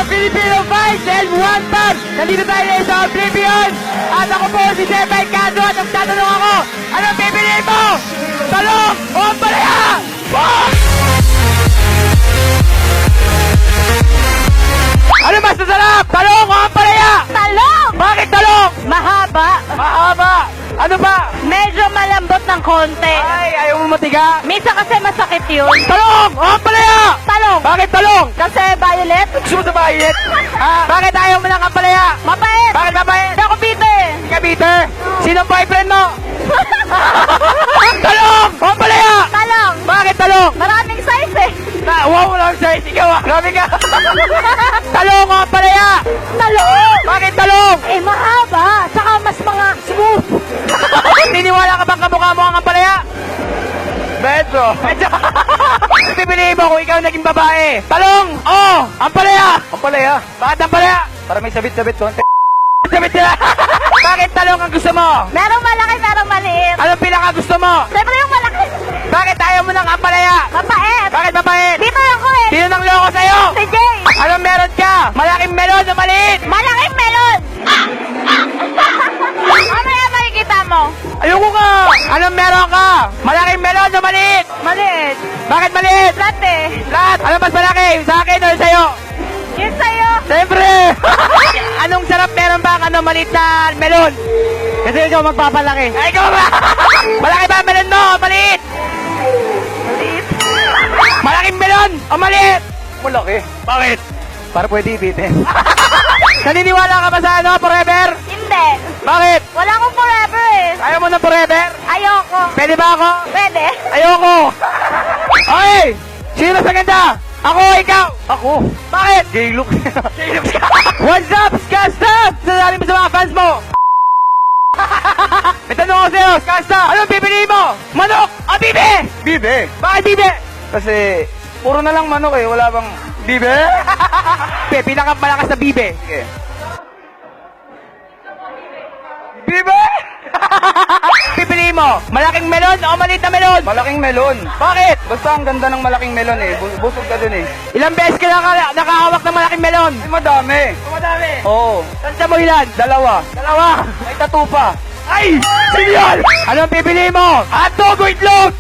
Filipino Vice and One Pump! Nandito tayo sa Oblivion! At ako po si Sir Cado at ang tatanong ako, anong pipiliin mo? Talong o palaya? Ano mas masarap? Talong o palaya? Talong! Bakit talong? Mahaba. Mahaba! Ano ba? Medyo malambot ng konti. Ay, ayaw mo matiga? Minsan kasi masakit yun. Talong o palaya? Talong. Bakit talong? Kasi violet. Gusto mo sa bayit? Bakit ayaw mo ng kapalaya? Mabait. Bakit mabait? Hindi ako bite. Hindi ka bitter? Sinong boyfriend mo? Talong! O palaya! Talong. Bakit talong? Maraming size eh. Wow, wala akong size. Ikaw grabe ka. Talong o palaya? Talong. Bakit talong? Eh, mahaba. Saka mas mga smooth. Niniwala ka bang kamukha mo ang palaya? Medyo. Pipiliin mo kung ikaw naging babae. Talong o ang palaya? Ang palaya. Bakit ang palaya? Para may sabit-sabit konti. Sabit nila. Bakit talong ang gusto mo? Merong malaki, merong maliit. Anong pinaka gusto mo? Siyempre yung malaki. Bakit ayaw mo ng ampalaya? Mapait. Bakit mapait? Dito ako eh. Sino nang loko sa'yo? Si Jay. Anong meron ka? Malaking melon o maliit? Malaking melon. Mamaya makikita mo. Ayoko ka! Anong meron ka? Malaking melon o maliit? Maliit. Bakit maliit? Flat eh. Lahat! Ano mas malaki? Sa akin o sa'yo? Yun sa'yo. Siyempre! Anong sarap meron ba ang maliit na melon? Kasi ikaw magpapalaki. Ay, ikaw ba? Malaki ba ang melon mo o maliit? Maliit. Malaking melon o maliit? Malaki. Bakit? Para pwede ipitin. Naniniwala ka ba sa forever? Hindi. Bakit? Wala akong forever eh. Ayaw mo ng forever? Ayoko. Pwede ba ako? Pwede. Ayoko! Okay! Sino sa ganda? Ako o ikaw? Ako. Bakit? Gay look. Gay look ka. What's up, Skasta? Sasali mo sa mga fans mo. May tanong ako sa'yo, Skasta. Anong pipiliin mo? Manok o bibe? Bibe. Bakit bibe? Kasi puro na lang manok eh. Wala bang bibe? Pinakamalakas na bibe. Sige. Bibe! Pipiliin mo, malaking melon o maliit na melon? Malaking melon. Bakit? Basta ang ganda ng malaking melon eh. Busog ka dun eh. Ilang beses ka nakahawak ng malaking melon? Ay, madami. Madami? Oo. Tansya mo ilan? Dalawa. Dalawa? May tattoo pa. Ay! Sino yun? Anong pipiliin mo? Hotdog o itlog?